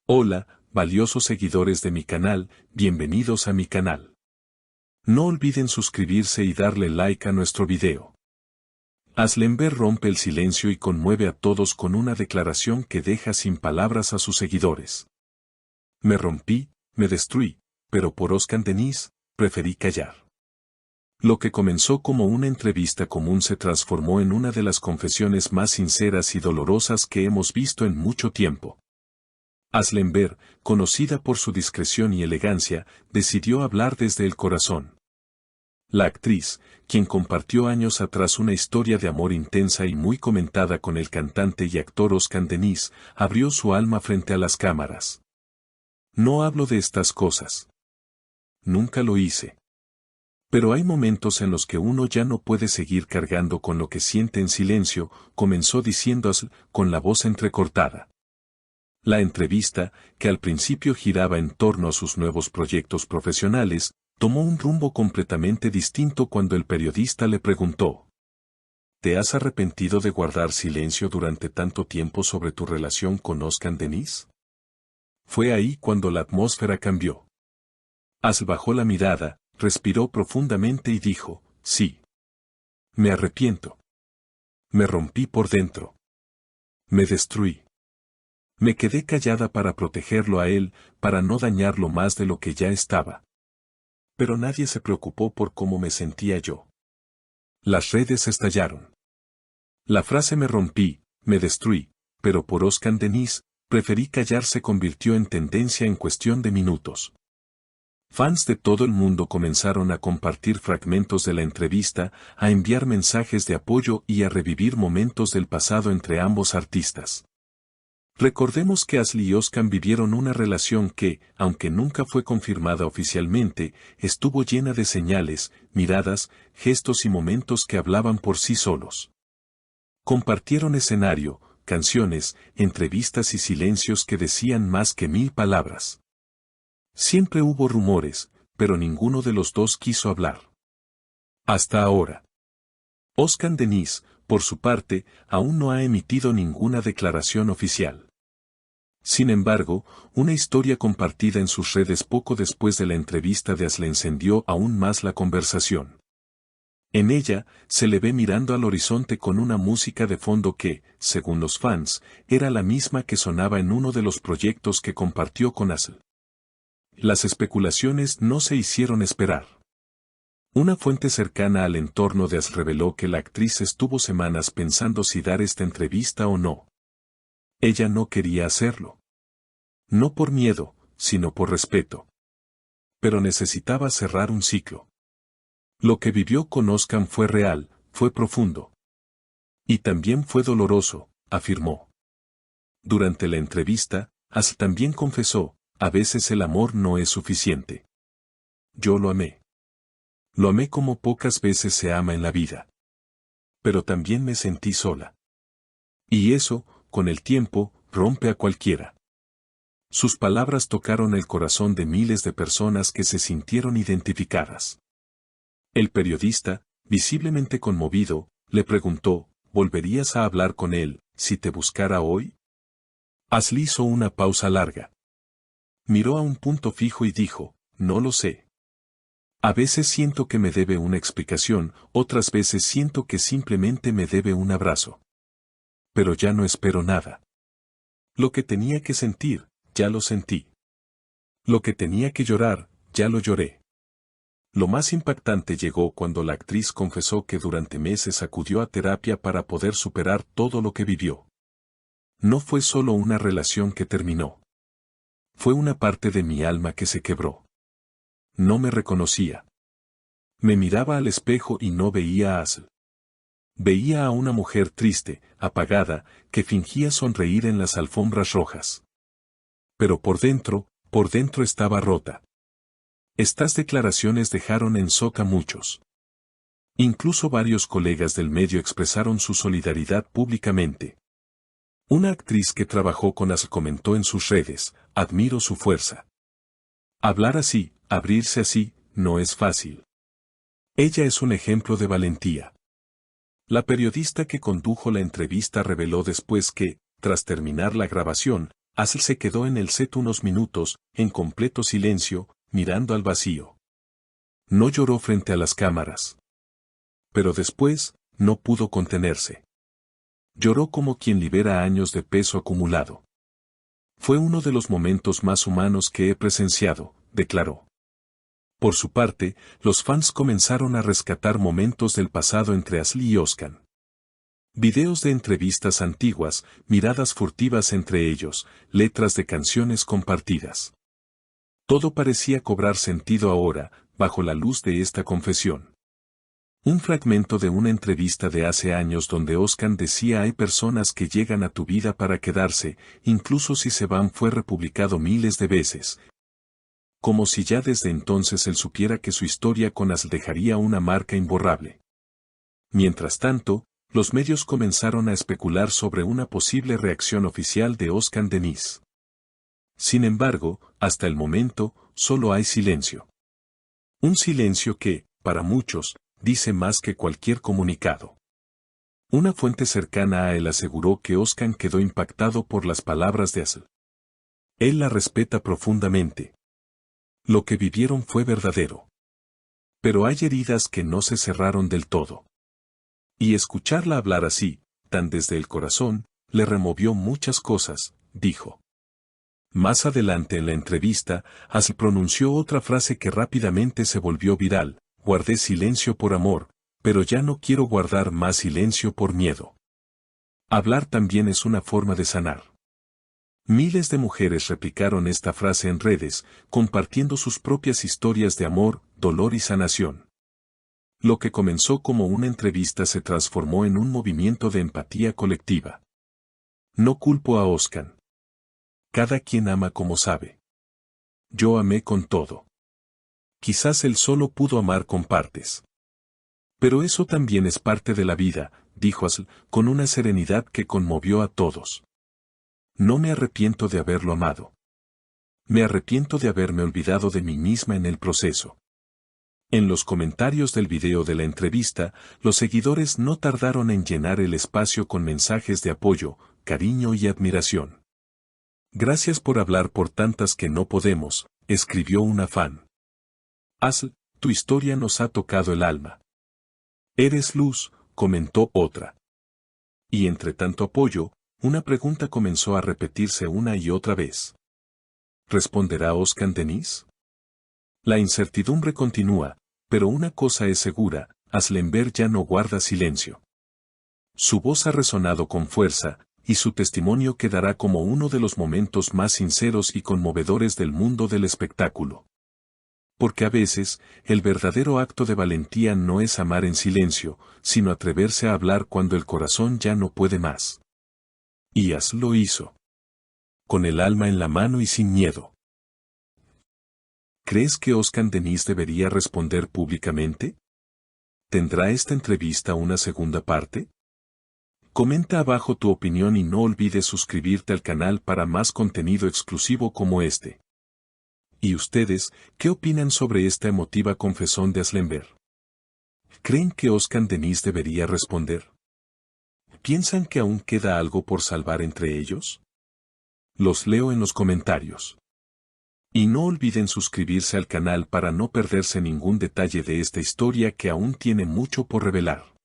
Hola, valiosos seguidores de mi canal, bienvenidos a mi canal. No olviden suscribirse y darle like a nuestro video. Aslember rompe el silencio y conmueve a todos con una declaración que deja sin palabras a sus seguidores. Me rompí, me destruí, pero por Oscar Denis, preferí callar. Lo que comenzó como una entrevista común se transformó en una de las confesiones más sinceras y dolorosas que hemos visto en mucho tiempo. Aslember, conocida por su discreción y elegancia, decidió hablar desde el corazón. La actriz, quien compartió años atrás una historia de amor intensa y muy comentada con el cantante y actor Oscar Denis, abrió su alma frente a las cámaras. No hablo de estas cosas. Nunca lo hice. Pero hay momentos en los que uno ya no puede seguir cargando con lo que siente en silencio, comenzó diciendo con la voz entrecortada. La entrevista, que al principio giraba en torno a sus nuevos proyectos profesionales, tomó un rumbo completamente distinto cuando el periodista le preguntó: ¿te has arrepentido de guardar silencio durante tanto tiempo sobre tu relación con Oscar Denis? Fue ahí cuando la atmósfera cambió. Bajó la mirada, respiró profundamente y dijo: sí. Me arrepiento. Me rompí por dentro. Me destruí. Me quedé callada para protegerlo a él, para no dañarlo más de lo que ya estaba. Pero nadie se preocupó por cómo me sentía yo. Las redes estallaron. La frase me rompí, me destruí, pero por Oscar Denis, preferí callar se convirtió en tendencia en cuestión de minutos. Fans de todo el mundo comenzaron a compartir fragmentos de la entrevista, a enviar mensajes de apoyo y a revivir momentos del pasado entre ambos artistas. Recordemos que Ashley y Oscar vivieron una relación que, aunque nunca fue confirmada oficialmente, estuvo llena de señales, miradas, gestos y momentos que hablaban por sí solos. Compartieron escenario, canciones, entrevistas y silencios que decían más que 1000 palabras. Siempre hubo rumores, pero ninguno de los dos quiso hablar. Hasta ahora. Oscar Denis, por su parte, aún no ha emitido ninguna declaración oficial. Sin embargo, una historia compartida en sus redes poco después de la entrevista de Ashley encendió aún más la conversación. En ella, se le ve mirando al horizonte con una música de fondo que, según los fans, era la misma que sonaba en uno de los proyectos que compartió con Ashley. Las especulaciones no se hicieron esperar. Una fuente cercana al entorno de Ashley reveló que la actriz estuvo semanas pensando si dar esta entrevista o no. Ella no quería hacerlo. No por miedo, sino por respeto. Pero necesitaba cerrar un ciclo. Lo que vivió con Oscar fue real, fue profundo. Y también fue doloroso, afirmó. Durante la entrevista, Ashley también confesó: a veces el amor no es suficiente. Yo lo amé. Lo amé como pocas veces se ama en la vida. Pero también me sentí sola. Y eso, con el tiempo, rompe a cualquiera. Sus palabras tocaron el corazón de miles de personas que se sintieron identificadas. El periodista, visiblemente conmovido, le preguntó: ¿volverías a hablar con él, si te buscara hoy? Ashley hizo una pausa larga. Miró a un punto fijo y dijo: no lo sé. A veces siento que me debe una explicación, otras veces siento que simplemente me debe un abrazo. Pero ya no espero nada. Lo que tenía que sentir, ya lo sentí. Lo que tenía que llorar, ya lo lloré. Lo más impactante llegó cuando la actriz confesó que durante meses acudió a terapia para poder superar todo lo que vivió. No fue solo una relación que terminó. Fue una parte de mi alma que se quebró. No me reconocía. Me miraba al espejo y no veía a Ashley. Veía a una mujer triste, apagada, que fingía sonreír en las alfombras rojas. Pero por dentro estaba rota. Estas declaraciones dejaron en shock a muchos. Incluso varios colegas del medio expresaron su solidaridad públicamente. Una actriz que trabajó con Ashley comentó en sus redes: admiro su fuerza. Hablar así, abrirse así, no es fácil. Ella es un ejemplo de valentía. La periodista que condujo la entrevista reveló después que, tras terminar la grabación, Asl se quedó en el set unos minutos, en completo silencio, mirando al vacío. No lloró frente a las cámaras. Pero después, no pudo contenerse. Lloró como quien libera años de peso acumulado. Fue uno de los momentos más humanos que he presenciado, declaró. Por su parte, los fans comenzaron a rescatar momentos del pasado entre Asl y Özkan. Videos de entrevistas antiguas, miradas furtivas entre ellos, letras de canciones compartidas. Todo parecía cobrar sentido ahora, bajo la luz de esta confesión. Un fragmento de una entrevista de hace años donde Özkan decía: hay personas que llegan a tu vida para quedarse, incluso si se van, fue republicado miles de veces. Como si ya desde entonces él supiera que su historia con Asl dejaría una marca imborrable. Mientras tanto, los medios comenzaron a especular sobre una posible reacción oficial de Özkan Deniz. Sin embargo, hasta el momento, solo hay silencio. Un silencio que, para muchos, dice más que cualquier comunicado. Una fuente cercana a él aseguró que Özkan quedó impactado por las palabras de Asl. Él la respeta profundamente. Lo que vivieron fue verdadero. Pero hay heridas que no se cerraron del todo. Y escucharla hablar así, tan desde el corazón, le removió muchas cosas, dijo. Más adelante en la entrevista, Asl pronunció otra frase que rápidamente se volvió viral: guardé silencio por amor, pero ya no quiero guardar más silencio por miedo. Hablar también es una forma de sanar. Miles de mujeres replicaron esta frase en redes, compartiendo sus propias historias de amor, dolor y sanación. Lo que comenzó como una entrevista se transformó en un movimiento de empatía colectiva. No culpo a Özkan. Cada quien ama como sabe. Yo amé con todo. Quizás él solo pudo amar con partes. Pero eso también es parte de la vida, dijo Asl, con una serenidad que conmovió a todos. No me arrepiento de haberlo amado. Me arrepiento de haberme olvidado de mí misma en el proceso. En los comentarios del video de la entrevista, los seguidores no tardaron en llenar el espacio con mensajes de apoyo, cariño y admiración. Gracias por hablar por tantas que no podemos, escribió una fan. Asl, tu historia nos ha tocado el alma. Eres luz, comentó otra. Y entre tanto apoyo, una pregunta comenzó a repetirse una y otra vez. ¿Responderá Özkan Deniz? La incertidumbre continúa, pero una cosa es segura: Asl Enver ya no guarda silencio. Su voz ha resonado con fuerza, y su testimonio quedará como uno de los momentos más sinceros y conmovedores del mundo del espectáculo. Porque a veces, el verdadero acto de valentía no es amar en silencio, sino atreverse a hablar cuando el corazón ya no puede más. Y Asl lo hizo. Con el alma en la mano y sin miedo. ¿Crees que Özkan Deniz debería responder públicamente? ¿Tendrá esta entrevista una segunda parte? Comenta abajo tu opinión y no olvides suscribirte al canal para más contenido exclusivo como este. ¿Y ustedes, qué opinan sobre esta emotiva confesión de Asl Enver? ¿Creen que Özkan Deniz debería responder? ¿Piensan que aún queda algo por salvar entre ellos? Los leo en los comentarios. Y no olviden suscribirse al canal para no perderse ningún detalle de esta historia que aún tiene mucho por revelar.